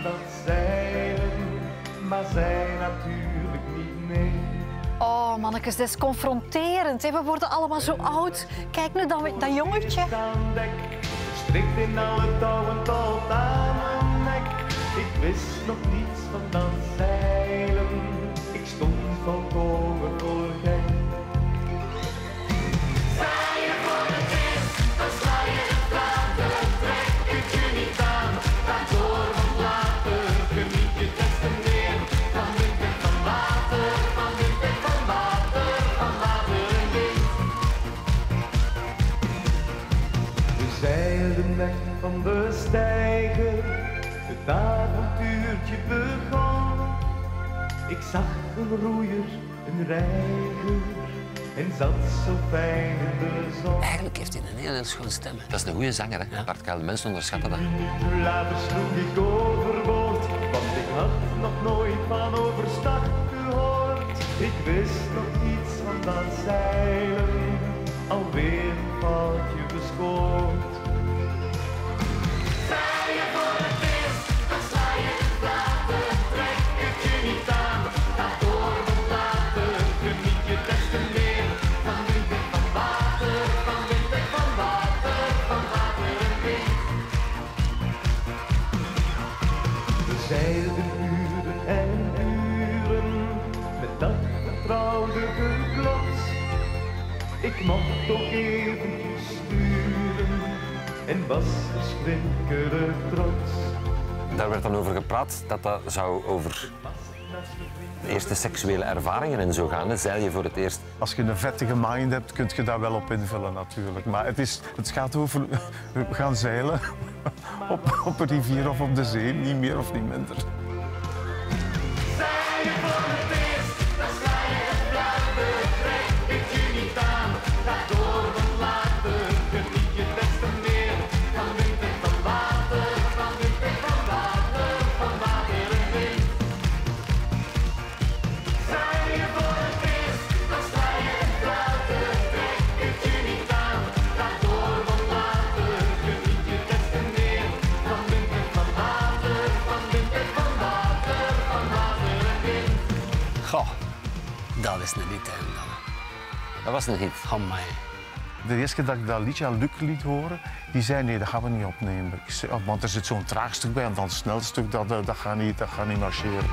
dat zeilen, maar zij natuurlijk niet mee. Oh, mannetjes, dat is confronterend. Hè? We worden allemaal zo oud. Kijk nu dat jongetje. Aan dek, strikt in alle touwen tot aan mijn nek. Ik wist nog niets van dat zeilen, ik stond volkomen voor gek. Zeilen voor het eerst, dan sla je de platen, trek het je niet aan, ga door van later, geniet je des te meer van wind en van water, van wind en van water, van water en wind. We zeilden weg van de steiger, het avontuurtje begon. Ik zag een roeier, een reiger en zat zo fijn in de zon. Eigenlijk heeft hij een heel schoon stem. Dat is een goede zanger, hè? Ja. Bart Kuil, mensen onderschatten dat. Minuten later sloeg ik overboord, want ik had nog nooit van overstag gehoord. Ik wist nog niets van dat zeilen, alweer een foutje gescoord. Zeilen voor het eerst, dan sla je de platen, trek het je niet aan, ga door van later, geniet je des te meer van wind en van water, van wind en van water, van water en wind. We zeilden uren en uren met dat vertrouwde geklots. Ik mocht toch eventjes sturen en was verschrikkelijk trots. Daar werd dan over gepraat dat dat zou over de eerste seksuele ervaringen en zo gaan. Zeil je voor het eerst. Als je een vettige mind hebt, kun je daar wel op invullen natuurlijk. Maar het gaat over, we gaan zeilen op een rivier of op de zee, niet meer of niet minder. Zeilen voor het eerst, dan sla je de platen, trek het je niet aan, ga door van later, geniet je des te meer van wind en van water, van wind en van water, van water en wind. Zeilen voor het eerst, dan sla je de platen, trek het je niet aan, ga door van later, geniet je des te meer van wind en van water, van wind en van water, van water en wind. Goh, dat is een hit, hè. Dat was een hit. Amai. De eerste keer dat ik dat liedje aan Luc liet horen, die zei nee, dat gaan we niet opnemen. Ik zei, want er zit zo'n traag stuk bij en dan een snel stuk, dat gaat niet marcheren.